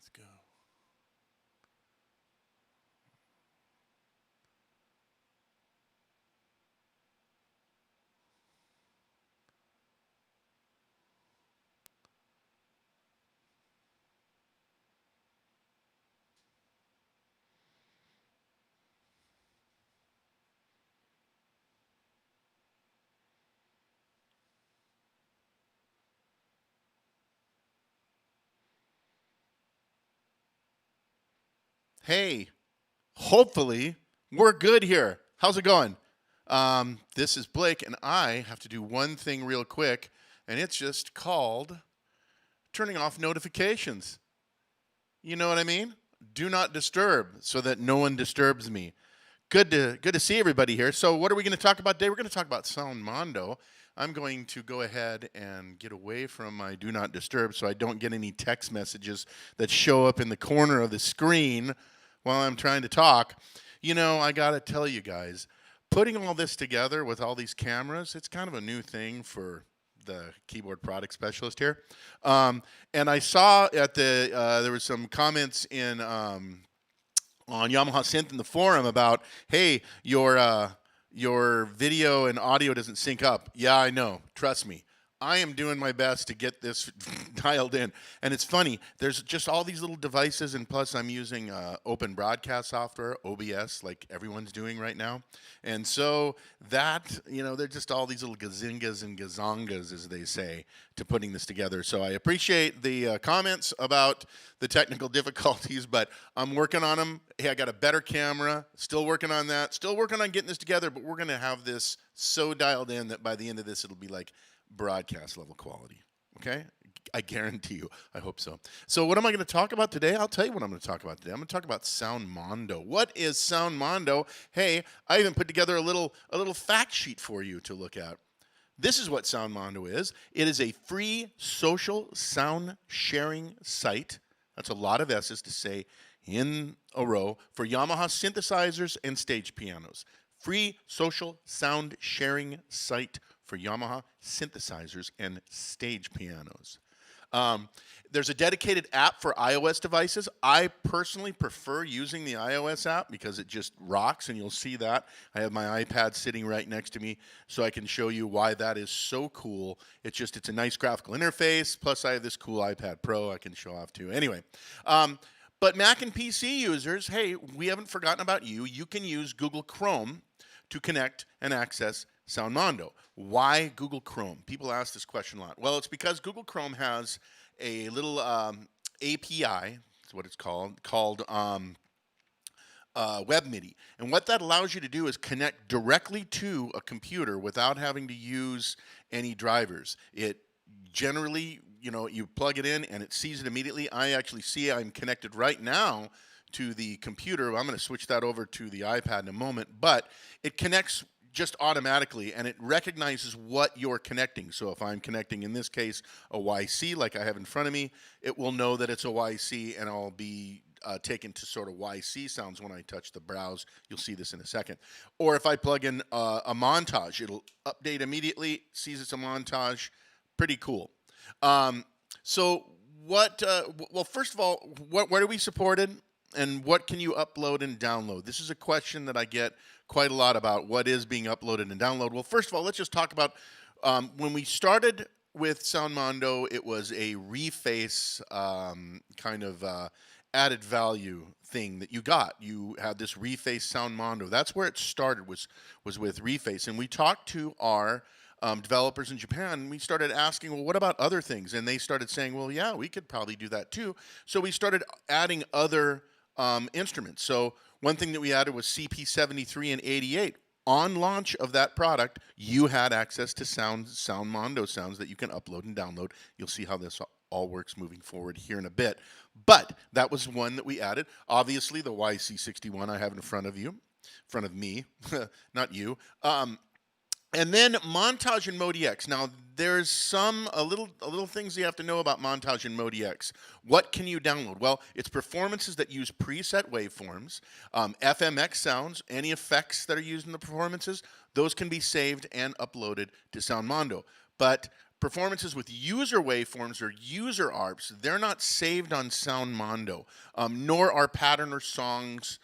Let's go. Hey, hopefully we're good here. How's it going? This is Blake, and I have to do one thing real quick, and it's just called turning off notifications. You know what I mean? Do not disturb so that no one disturbs me. Good to see everybody here. So what are we going to talk about today? We're going to talk about Soundmondo. I'm going to go ahead and get away from my do not disturb so I don't get any text messages that show up in the corner of the screen while I'm trying to talk. You know, I got to tell you guys, putting all this together with all these cameras, it's kind of a new thing for the keyboard product specialist here. And I saw at there was some comments in on Yamaha Synth in the forum about, hey, your video and audio doesn't sync up. Yeah, I know. Trust me. I am doing my best to get this dialed in. And it's funny, there's just all these little devices, and plus I'm using open broadcast software, OBS, like everyone's doing right now. And so that, you know, they're just all these little gazingas and gazongas, as they say, to putting this together. So I appreciate the comments about the technical difficulties, but I'm working on them. Hey, I got a better camera, still working on that, still working on getting this together, but we're going to have this so dialed in that by the end of this, it'll be like broadcast level quality. Okay? I guarantee you. I hope so. So what am I going to talk about today? I'll tell you what I'm going to talk about today. I'm going to talk about Soundmondo. What is Soundmondo? Hey, I even put together a little fact sheet for you to look at. This is what Soundmondo is. It is a free social sound sharing site. That's a lot of S's to say in a row for Yamaha synthesizers and stage pianos. Free social sound sharing site for Yamaha synthesizers and stage pianos. There's a dedicated app for iOS devices. I personally prefer using the iOS app because it just rocks, and you'll see that. I have my iPad sitting right next to me, so I can show you why that is so cool. It's a nice graphical interface, plus I have this cool iPad Pro I can show off too. Anyway, but Mac and PC users, hey, we haven't forgotten about you. You can use Google Chrome to connect and access Soundmondo. Why Google Chrome? People ask this question a lot. Well, it's because Google Chrome has a little API, that's what it's called WebMIDI. And what that allows you to do is connect directly to a computer without having to use any drivers. It generally, you know, you plug it in and it sees it immediately. I actually see I'm connected right now to the computer. I'm going to switch that over to the iPad in a moment, but it connects just automatically, and it recognizes what you're connecting. So if I'm connecting, in this case, a YC like I have in front of me, it will know that it's a YC, and I'll be taken to sort of YC sounds when I touch the browse. You'll see this in a second. Or if I plug in a montage, it'll update immediately, sees it's a montage. Pretty cool. So what, well, first of all, where do we support it? And what can you upload and download? This is a question that I get quite a lot about what is being uploaded and downloaded. Well, first of all, let's just talk about when we started with Soundmondo, it was a reface kind of added value thing that you got. You had this reface Soundmondo. That's where it started, was with reface. And we talked to our developers in Japan, and we started asking, well, what about other things? And they started saying, well, yeah, we could probably do that too. So we started adding other instruments. So one thing that we added was CP73 and 88. On launch of that product, you had access to Soundmondo sounds that you can upload and download. You'll see how this all works moving forward here in a bit. But that was one that we added. Obviously, the YC61 I have in front of me, not you. And then Montage and MODX. Now, there's a little things you have to know about Montage and MODX. What can you download? Well, it's performances that use preset waveforms, FMX sounds, any effects that are used in the performances, those can be saved and uploaded to Soundmondo. But performances with user waveforms or user ARPs, they're not saved on Soundmondo, nor are pattern or songs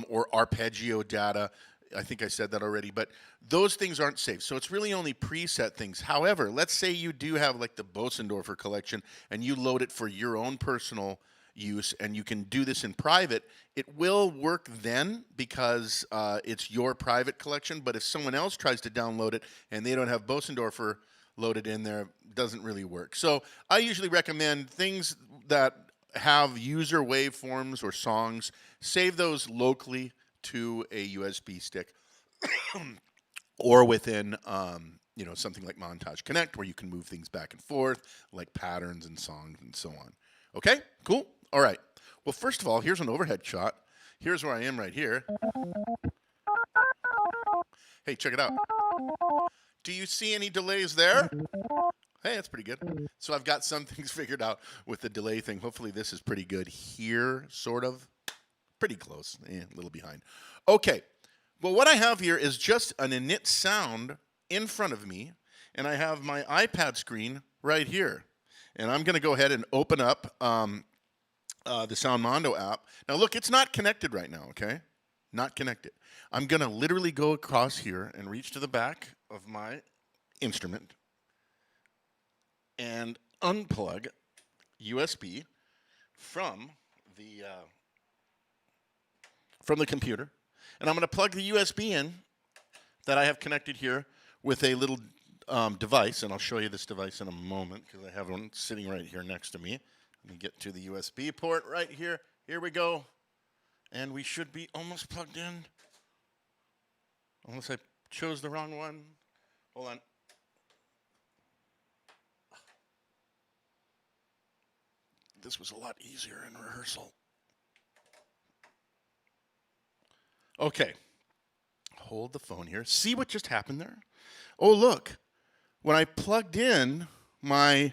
or arpeggio data. I think I said that already, but those things aren't saved. So it's really only preset things. However, let's say you do have like the Bosendorfer collection and you load it for your own personal use and you can do this in private, it will work then because it's your private collection. But if someone else tries to download it and they don't have Bosendorfer loaded in there, it doesn't really work. So I usually recommend things that have user waveforms or songs, save those locally to a USB stick or within something like Montage Connect where you can move things back and forth like patterns and songs and so on. Okay, cool. All right. Well, first of all, here's an overhead shot. Here's where I am right here. Hey, check it out. Do you see any delays there? Hey, that's pretty good. So I've got some things figured out with the delay thing. Hopefully this is pretty good here, sort of. Pretty close, a little behind. Okay, well, what I have here is just an init sound in front of me, and I have my iPad screen right here. And I'm going to go ahead and open up the Soundmondo app. Now, look, it's not connected right now, okay? Not connected. I'm going to literally go across here and reach to the back of my instrument and unplug USB from the computer. And I'm going to plug the USB in that I have connected here with a little device, and I'll show you this device in a moment because I have one sitting right here next to me. Let me get to the USB port right here. Here we go. And we should be almost plugged in. Unless I chose the wrong one. Hold on. This was a lot easier in rehearsal. Okay. Hold the phone here. See what just happened there? Oh, look. When I plugged in my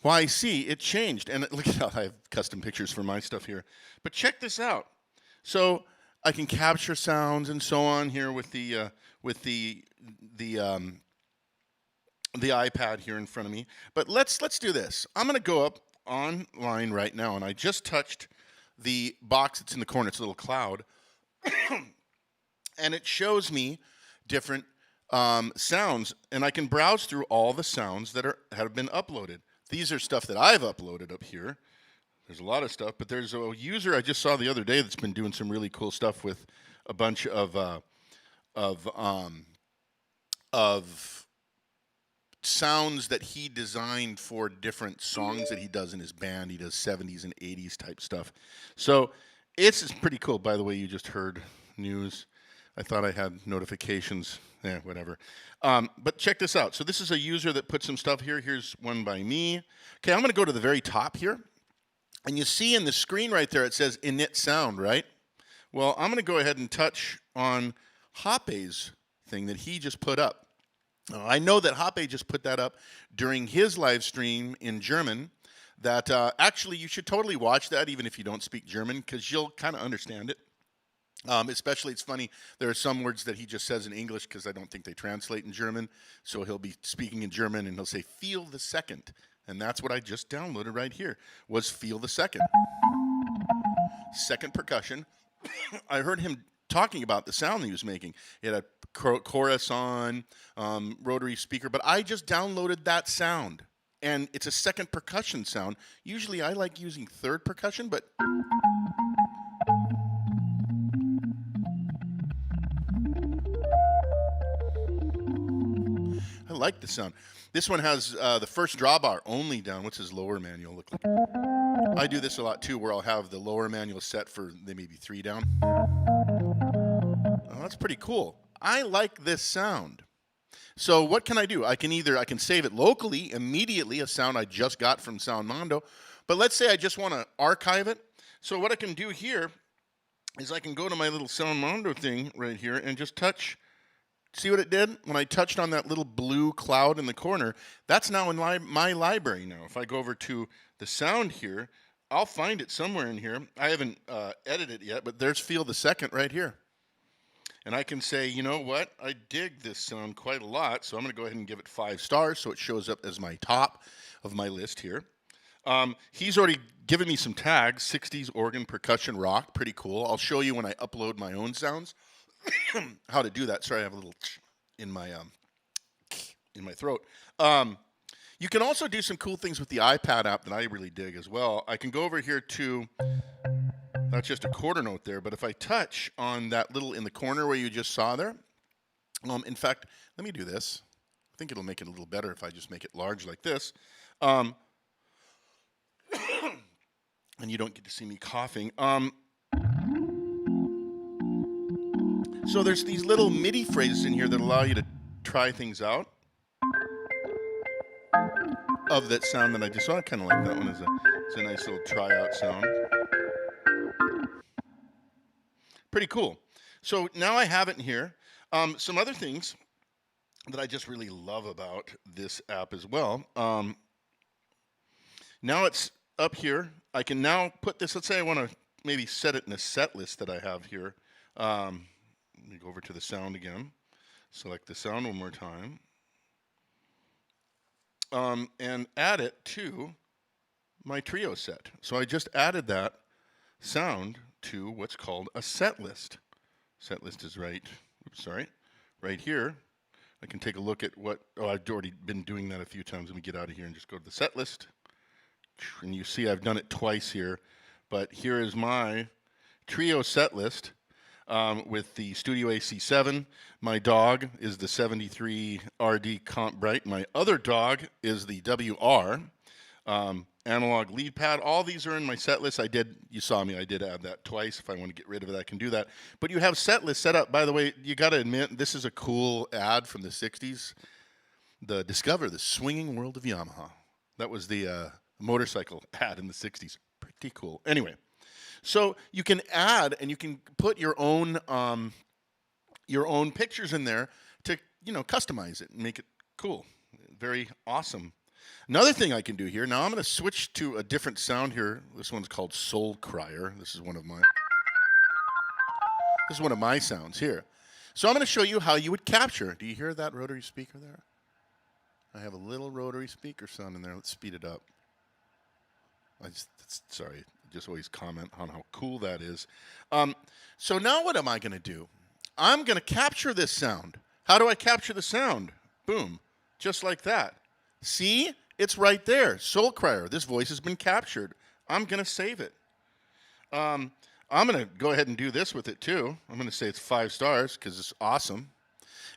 YC, it changed. And look at how I have custom pictures for my stuff here. But check this out. So I can capture sounds and so on here with the iPad here in front of me. But let's do this. I'm going to go up online right now, and I just touched the box that's in the corner. It's a little cloud. And it shows me different sounds, and I can browse through all the sounds that have been uploaded. These are stuff that I've uploaded up here. There's a lot of stuff, but there's a user I just saw the other day that's been doing some really cool stuff with a bunch of sounds that he designed for different songs that he does in his band. He does 70s and 80s type stuff. So it's pretty cool. By the way, you just heard news. I thought I had notifications. Whatever. But check this out. So this is a user that put some stuff here. Here's one by me. Okay, I'm going to go to the very top here. And you see in the screen right there, it says init sound, right? Well, I'm going to go ahead and touch on Hoppé's thing that he just put up. Now, I know that Hoppé just put that up during his live stream in German. That actually, you should totally watch that, even if you don't speak German, because you'll kind of understand it. Especially, it's funny, there are some words that he just says in English because I don't think they translate in German. So he'll be speaking in German and he'll say, feel the second. And that's what I just downloaded right here, was feel the second. Second percussion. I heard him talking about the sound that he was making. He had a chorus on, rotary speaker, but I just downloaded that sound. And it's a second percussion sound. Usually I like using third percussion, but I like the sound. This one has the first drawbar only down. What's his lower manual look like? I do this a lot too, where I'll have the lower manual set for maybe 3 down. Oh, that's pretty cool. I like this sound. So what can I do? I can save it locally immediately, a sound I just got from Soundmondo. But let's say I just want to archive it. So what I can do here is I can go to my little Soundmondo thing right here and just touch. See what it did? When I touched on that little blue cloud in the corner, that's now in my library now. If I go over to the sound here, I'll find it somewhere in here. I haven't edited it yet, but there's Feel the Second right here. And I can say, you know what? I dig this sound quite a lot, so I'm going to go ahead and give it 5 stars so it shows up as my top of my list here. He's already given me some tags, 60s organ percussion rock, pretty cool. I'll show you when I upload my own sounds how to do that. Sorry, I have a little in my throat. You can also do some cool things with the iPad app that I really dig as well. I can go over here to, that's just a quarter note there, but if I touch on that little in the corner where you just saw there, in fact, let me do this. I think it'll make it a little better if I just make it large like this. And you don't get to see me coughing. So there's these little MIDI phrases in here that allow you to try things out of that sound that I just saw. I kind of like that one. It's a nice little tryout sound. Pretty cool. So now I have it in here. Some other things that I just really love about this app as well. Now it's up here. I can now put this, let's say I want to maybe set it in a set list that I have here. Let me go over to the sound again. Select the sound one more time. And add it to my trio set. So I just added that sound to what's called a set list. Set list is right here. I can take a look at what, I've already been doing that a few times. Let me get out of here and just go to the set list. And you see I've done it twice here, but here is my trio set list with the Studio AC7. My dog is the 73 RD Comp Bright. My other dog is the WR analog lead pad. All these are in my set list. You saw me, I did add that twice. If I want to get rid of it, I can do that. But you have set list set up. By the way, you got to admit, this is a cool ad from the 60s. Discover the swinging world of Yamaha. That was the motorcycle ad in the 60s. Pretty cool. Anyway, so you can add and you can put your own pictures in there to, customize it and make it cool. Very awesome. Another thing I can do here, now I'm going to switch to a different sound here. This one's called Soul Crier. This is one of my sounds here. So I'm going to show you how you would capture. Do you hear that rotary speaker there? I have a little rotary speaker sound in there. Let's speed it up. Sorry, I just always comment on how cool that is. So now what am I going to do? I'm going to capture this sound. How do I capture the sound? Boom, just like that. See? It's right there. Soul Crier. This voice has been captured. I'm going to save it. I'm going to go ahead and do this with it too. I'm going to say it's 5 stars because it's awesome.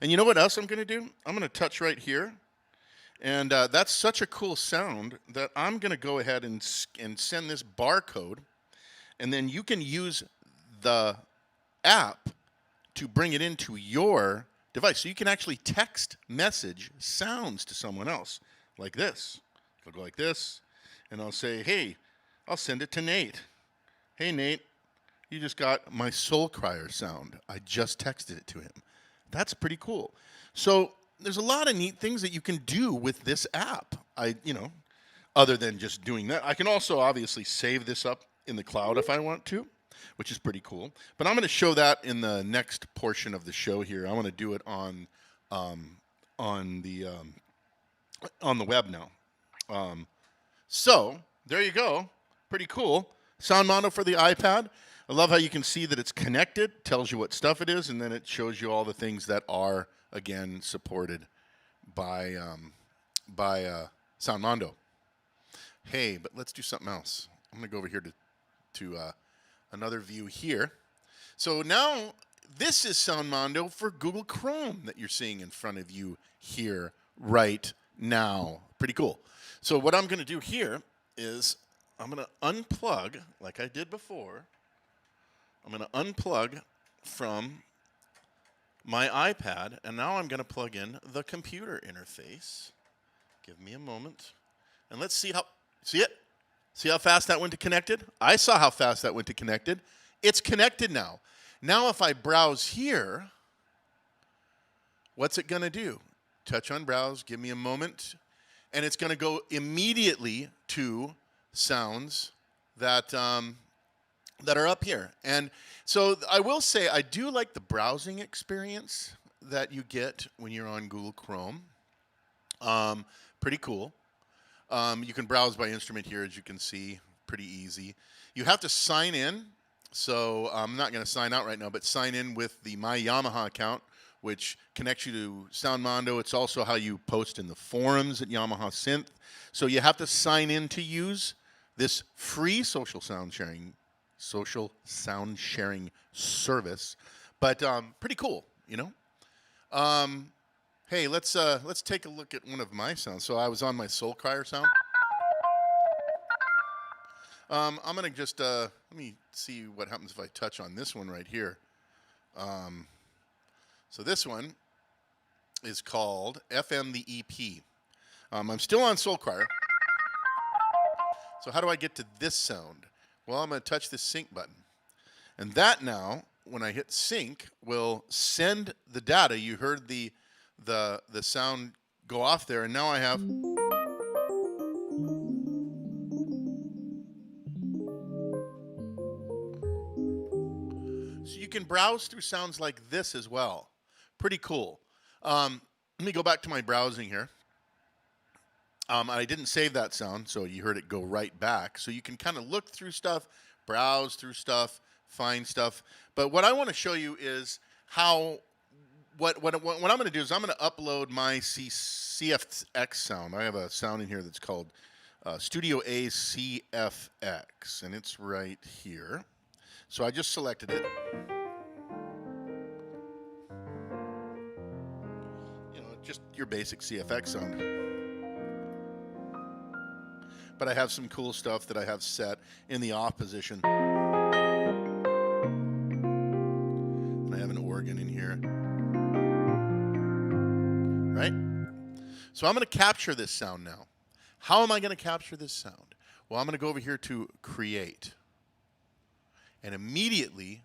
And you know what else I'm going to do? I'm going to touch right here. And that's such a cool sound that I'm going to go ahead and send this barcode. And then you can use the app to bring it into your device. So you can actually text message sounds to someone else. Like this. I'll go like this, and I'll say, hey, I'll send it to Nate. Hey, Nate, you just got my Soul Crier sound. I just texted it to him. That's pretty cool. So there's a lot of neat things that you can do with this app. Other than just doing that. I can also obviously save this up in the cloud if I want to, which is pretty cool. But I'm going to show that in the next portion of the show here. I want to do it on the web now. So there you go. Pretty cool. Soundmondo for the iPad. I love how you can see that it's connected, tells you what stuff it is, and then it shows you all the things that are, again, supported by Soundmondo. Hey, but let's do something else. I'm going to go over here to another view here. So now this is Soundmondo for Google Chrome that you're seeing in front of you here right now. Pretty cool. So what I'm going to do here is I'm going to unplug, like I did before. I'm going to unplug from my iPad, and now I'm going to plug in the computer interface. Give me a moment. And let's see how, see it? See how fast that went to connected? I saw how fast that went to connected. It's connected now. Now if I browse here, what's it going to do? Touch on browse, give me a moment, and it's going to go immediately to sounds that that are up here. And so I will say I do like the browsing experience that you get when you're on Google Chrome. Pretty cool. You can browse by instrument here, as you can see, pretty easy. You have to sign in, so I'm not going to sign out right now, but sign in with the My Yamaha account, which connects you to Soundmondo. It's also how you post in the forums at Yamaha Synth. So you have to sign in to use this free social sound sharing service, but pretty cool, you know. Hey, let's take a look at one of my sounds. So I was on my Soul Crier sound. I'm gonna just let me see what happens if I touch on this one right here. So this one is called FM the EP. I'm still on Soul Crier. So how do I get to this sound? Well, I'm going to touch the sync button. And that now, when I hit sync, will send the data. You heard the sound go off there, and now I have... So you can browse through sounds like this as well. Pretty cool. Let me go back to my browsing here. I didn't save that sound, so you heard it go right back. So you can kind of look through stuff, browse through stuff, find stuff. But what I want to show you is how, what I'm going to do is I'm going to upload my CFX sound. I have a sound in here that's called Studio A CFX, and it's right here. So I just selected it. You know, just your basic CFX sound. But I have some cool stuff that I have set in the off position. And I have an organ in here. Right? So I'm going to capture this sound now. How am I going to capture this sound? Well, I'm going to go over here to Create. And immediately,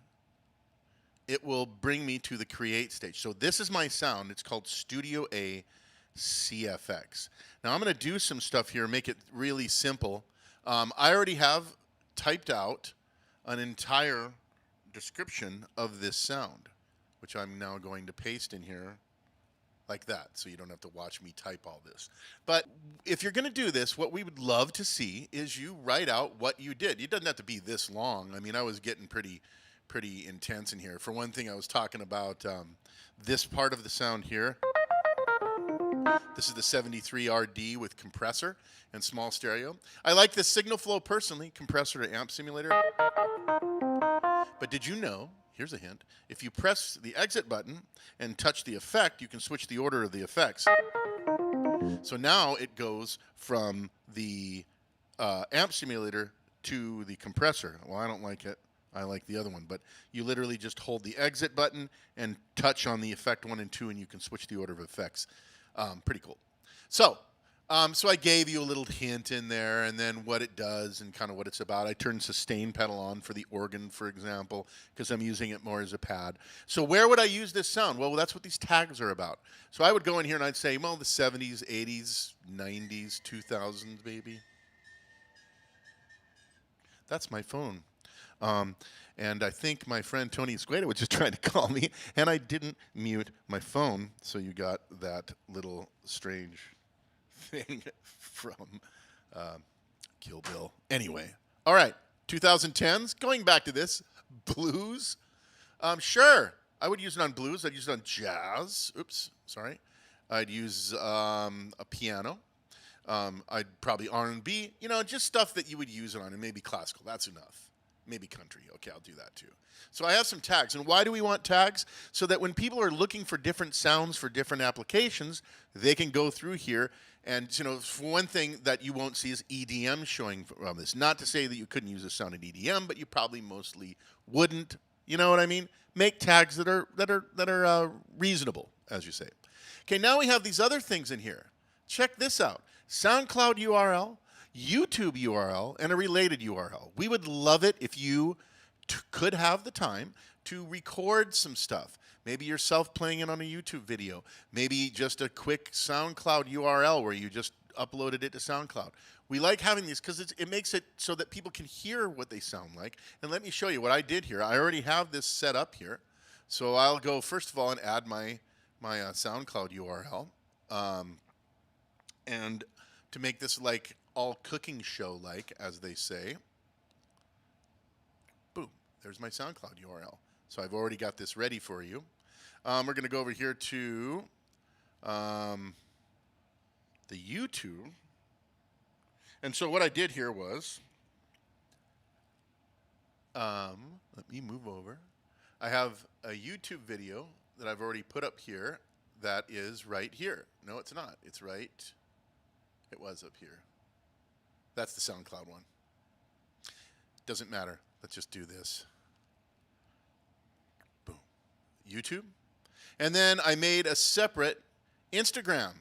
it will bring me to the Create stage. So this is my sound. It's called Studio A CFX. Now I'm going to do some stuff here, make it really simple. I already have typed out an entire description of this sound, which I'm now going to paste in here like that, so you don't have to watch me type all this. But if you're going to do this, what we would love to see is you write out what you did. It doesn't have to be this long. I mean, I was getting pretty intense in here. For one thing, I was talking about this part of the sound here. This is the 73 RD with compressor and small stereo. I like the signal flow personally, compressor to amp simulator. But did you know, here's a hint, if you press the exit button and touch the effect, you can switch the order of the effects. So now it goes from the amp simulator to the compressor. Well, I don't like it. I like the other one. But you literally just hold the exit button and touch on the effect 1 and 2, and you can switch the order of effects. Pretty cool. So I gave you a little hint in there, and then what it does and kind of what it's about. I turned sustain pedal on for the organ, for example, because I'm using it more as a pad. So where would I use this sound? Well, that's what these tags are about. So I would go in here and I'd say, well, the 70s, 80s, 90s, 2000s, maybe. That's my phone. And I think my friend Tony Escueda was just trying to call me, and I didn't mute my phone, so you got that little strange thing from Kill Bill. Anyway, all right, 2010s, going back to this, blues. Sure, I would use it on blues. I'd use it on jazz. Oops, sorry. I'd use a piano. I'd probably R&B, you know, just stuff that you would use it on, and maybe classical. That's enough. Maybe country. Okay, I'll do that too. So I have some tags. And why do we want tags? So that when people are looking for different sounds for different applications, they can go through here. And, you know, for one thing that you won't see is EDM showing from this. Not to say that you couldn't use a sound in EDM, but you probably mostly wouldn't. You know what I mean? Make tags that are reasonable, as you say. Okay, now we have these other things in here. Check this out. SoundCloud URL, YouTube URL, and a related URL. We would love it if you could have the time to record some stuff. Maybe yourself playing it on a YouTube video. Maybe just a quick SoundCloud URL where you just uploaded it to SoundCloud. We like having these because it makes it so that people can hear what they sound like. And let me show you what I did here. I already have this set up here. So I'll go first of all and add my SoundCloud URL. And to make this like all cooking show like, as they say, boom, there's my SoundCloud URL. So I've already got this ready for you. We're going to go over here to the YouTube. And so what I did here was, let me move over. I have a YouTube video that I've already put up here that is right here. No, it's not. It's right. It was up here. That's the SoundCloud one. Doesn't matter. Let's just do this. Boom. YouTube. And then I made a separate Instagram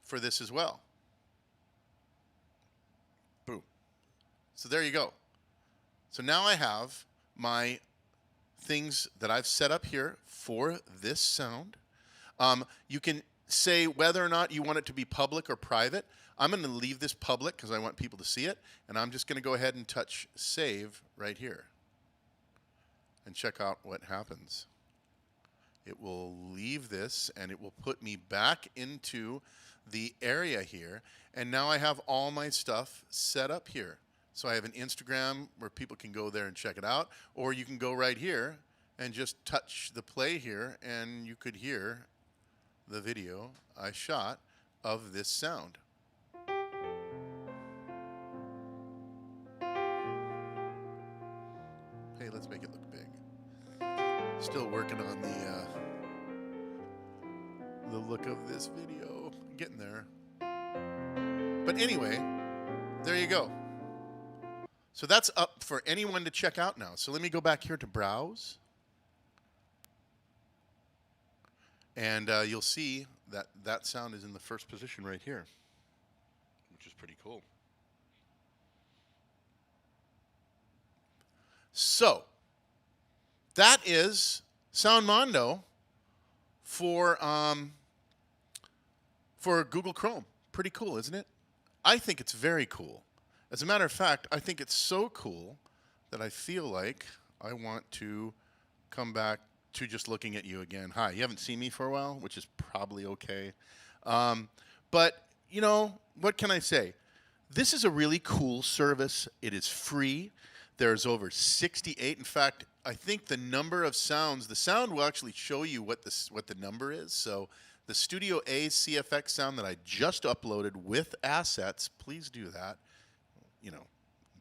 for this as well. Boom. So there you go. So now I have my things that I've set up here for this sound. You can say whether or not you want it to be public or private. I'm going to leave this public because I want people to see it. And I'm just going to go ahead and touch save right here. And check out what happens. It will leave this and it will put me back into the area here. And now I have all my stuff set up here. So I have an Instagram where people can go there and check it out. Or you can go right here and just touch the play here and you could hear the video I shot of this sound. Hey, let's make it look big. Still working on the look of this video. Getting there. But anyway, there you go. So that's up for anyone to check out now. So let me go back here to browse. And you'll see that that sound is in the first position right here, which is pretty cool. So that is Soundmondo for Google Chrome. Pretty cool, isn't it? I think it's very cool. As a matter of fact, I think it's so cool that I feel like I want to come back to just looking at you again. Hi, you haven't seen me for a while, which is probably okay. But, you know, what can I say? This is a really cool service. It is free. There's over 68. In fact, I think the number of sounds, the sound will actually show you what the number is. So the Studio A CFX sound that I just uploaded with assets, please do that. You know,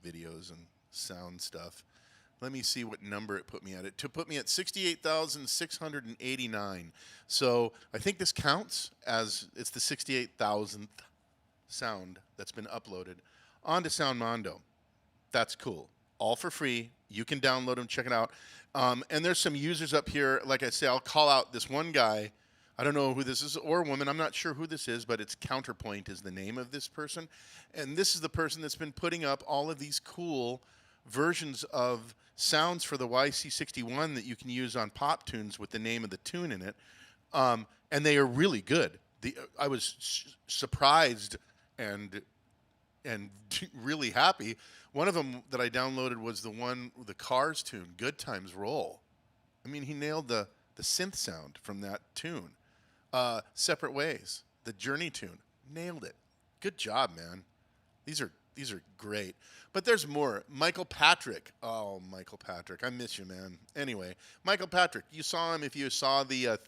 videos and sound stuff. Let me see what number it put me at. It put me at 68,689. So I think this counts as it's the 68,000th sound that's been uploaded onto Soundmondo. That's cool. All for free. You can download them, check it out. And there's some users up here. Like I say, I'll call out this one guy. I don't know who this is, or woman. I'm not sure who this is, but it's Counterpoint is the name of this person. And this is the person that's been putting up all of these cool versions of sounds for the YC61 that you can use on pop tunes with the name of the tune in it. And they are really good. I was surprised and really happy. One of them that I downloaded was the Cars tune, Good Times Roll. I mean, he nailed the synth sound from that tune. Separate Ways, the Journey tune, nailed it. Good job, man. These are great. But there's more. Michael Patrick. Oh, Michael Patrick. I miss you, man. Anyway, Michael Patrick. You saw him if you saw the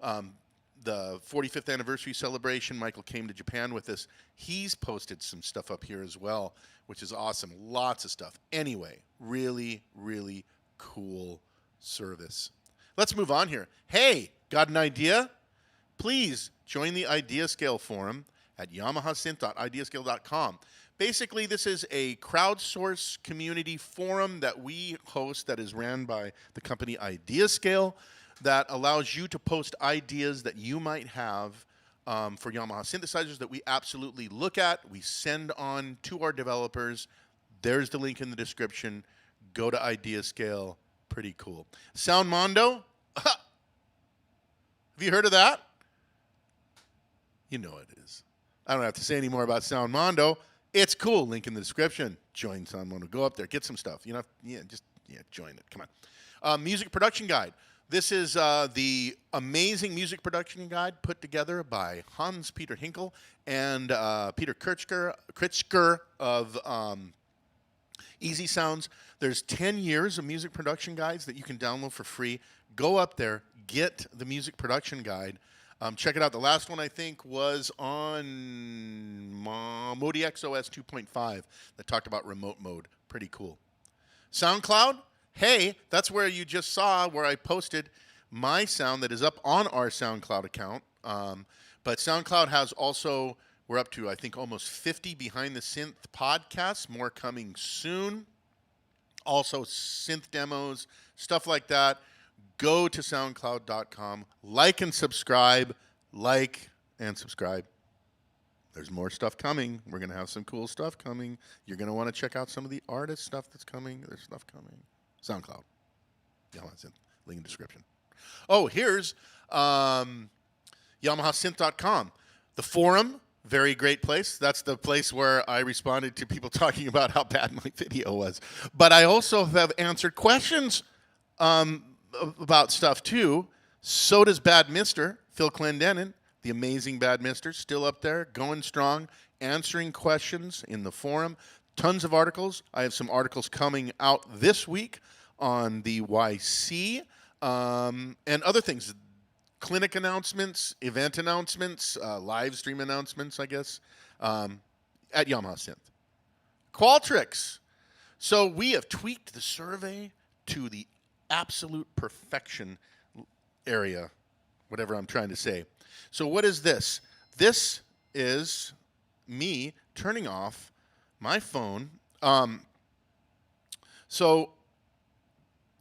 45th anniversary celebration. Michael came to Japan with us. He's posted some stuff up here as well, which is awesome. Lots of stuff. Anyway, really, really cool service. Let's move on here. Hey, got an idea? Please join the IdeaScale forum at yamahasynth.ideascale.com. Basically, this is a crowdsource community forum that we host that is ran by the company IdeaScale that allows you to post ideas that you might have for Yamaha synthesizers that we absolutely look at. We send on to our developers. There's the link in the description. Go to IdeaScale. Pretty cool. Soundmondo. Have you heard of that? You know it is. I don't have to say any more about Soundmondo. It's cool. Link in the description. Join Soundmondo. Go up there. Get some stuff. You know, join it. Come on. Music production guide. This is the amazing music production guide put together by Hans-Peter Hinkel and Peter Kritschker of Easy Sounds. There's 10 years of music production guides that you can download for free. Go up there, get the music production guide. Check it out. The last one, I think, was on MODX OS 2.5 that talked about remote mode. Pretty cool. SoundCloud. Hey, that's where you just saw where I posted my sound that is up on our SoundCloud account. But SoundCloud has also, we're up to, I think, almost 50 behind the synth podcasts. More coming soon. Also, synth demos, stuff like that. Go to soundcloud.com. Like and subscribe. Like and subscribe. There's more stuff coming. We're going to have some cool stuff coming. You're going to want to check out some of the artist stuff that's coming. There's stuff coming. SoundCloud. Yamaha Synth. Link in the description. Oh, here's YamahaSynth.com. The forum, very great place. That's the place where I responded to people talking about how bad my video was. But I also have answered questions about stuff too. So does Bad Mister, Phil Clendenin, the amazing Bad Mister, still up there, going strong, answering questions in the forum. Tons of articles. I have some articles coming out this week on the YC and other things. Clinic announcements, event announcements, live stream announcements, I guess, at Yamaha Synth. Qualtrics. So we have tweaked the survey to the absolute perfection area, whatever I'm trying to say. So what is this? This is me turning off my phone. So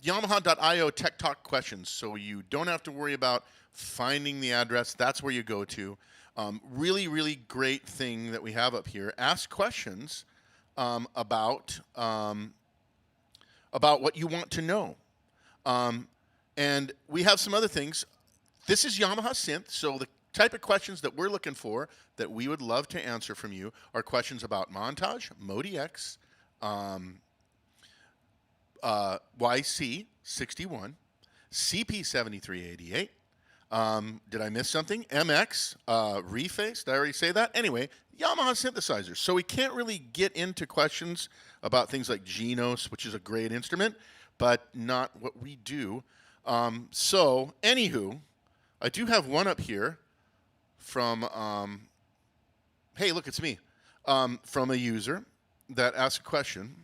Yamaha.io Tech Talk questions. So you don't have to worry about finding the address. That's where you go to. Really, really great thing that we have up here. Ask questions about what you want to know. And we have some other things. This is Yamaha Synth, so the type of questions that we're looking for that we would love to answer from you are questions about Montage, MODX, YC61, CP7388. Did I miss something? MX, reface. Did I already say that? Anyway, Yamaha synthesizers. So we can't really get into questions about things like Genos, which is a great instrument, but not what we do. So, anywho, I do have one up here from, hey, look, it's me, from a user that asked a question.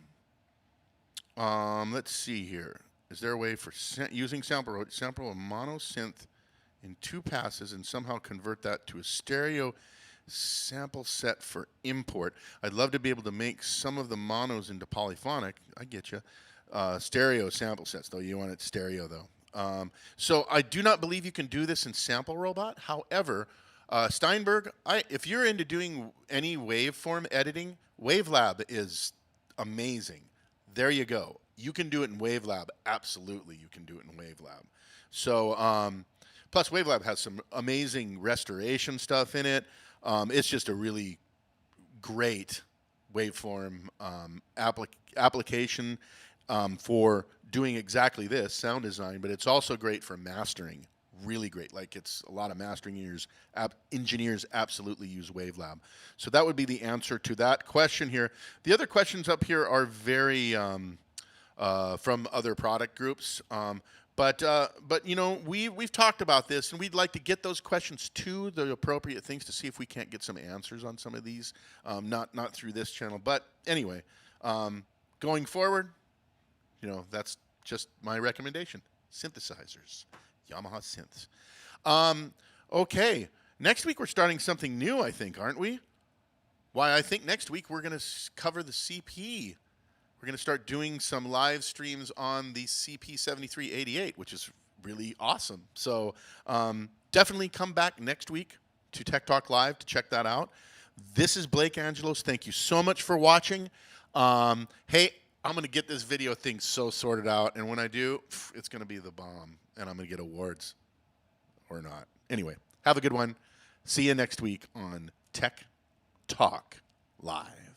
Let's see here. Is there a way for using sample a mono synth in 2 passes and somehow convert that to a stereo sample set for import? I'd love to be able to make some of the monos into polyphonic. I get you. Stereo sample sets, though. You want it stereo, though. So I do not believe you can do this in Sample Robot. However, Steinberg, if you're into doing any waveform editing, WaveLab is amazing. There you go. You can do it in WaveLab. Absolutely, you can do it in WaveLab. So, plus WaveLab has some amazing restoration stuff in it. It's just a really great waveform application for doing exactly this, sound design, but it's also great for mastering. Really great. Like, it's a lot of mastering engineers absolutely use WaveLab. So that would be the answer to that question here. The other questions up here are very from other product groups. But you know, we've talked about this, and we'd like to get those questions to the appropriate things to see if we can't get some answers on some of these. Not through this channel, but anyway, going forward, you know, that's just my recommendation. Synthesizers, Yamaha synths. Okay, next week we're starting something new, I think, aren't we? Why, I think next week we're going to cover the CP. We're going to start doing some live streams on the CP7388, which is really awesome. So definitely come back next week to Tech Talk Live to check that out. This is Blake Angelos. Thank you so much for watching. Hey, I'm going to get this video thing so sorted out, and when I do, it's going to be the bomb, and I'm going to get awards or not. Anyway, have a good one. See you next week on Tech Talk Live.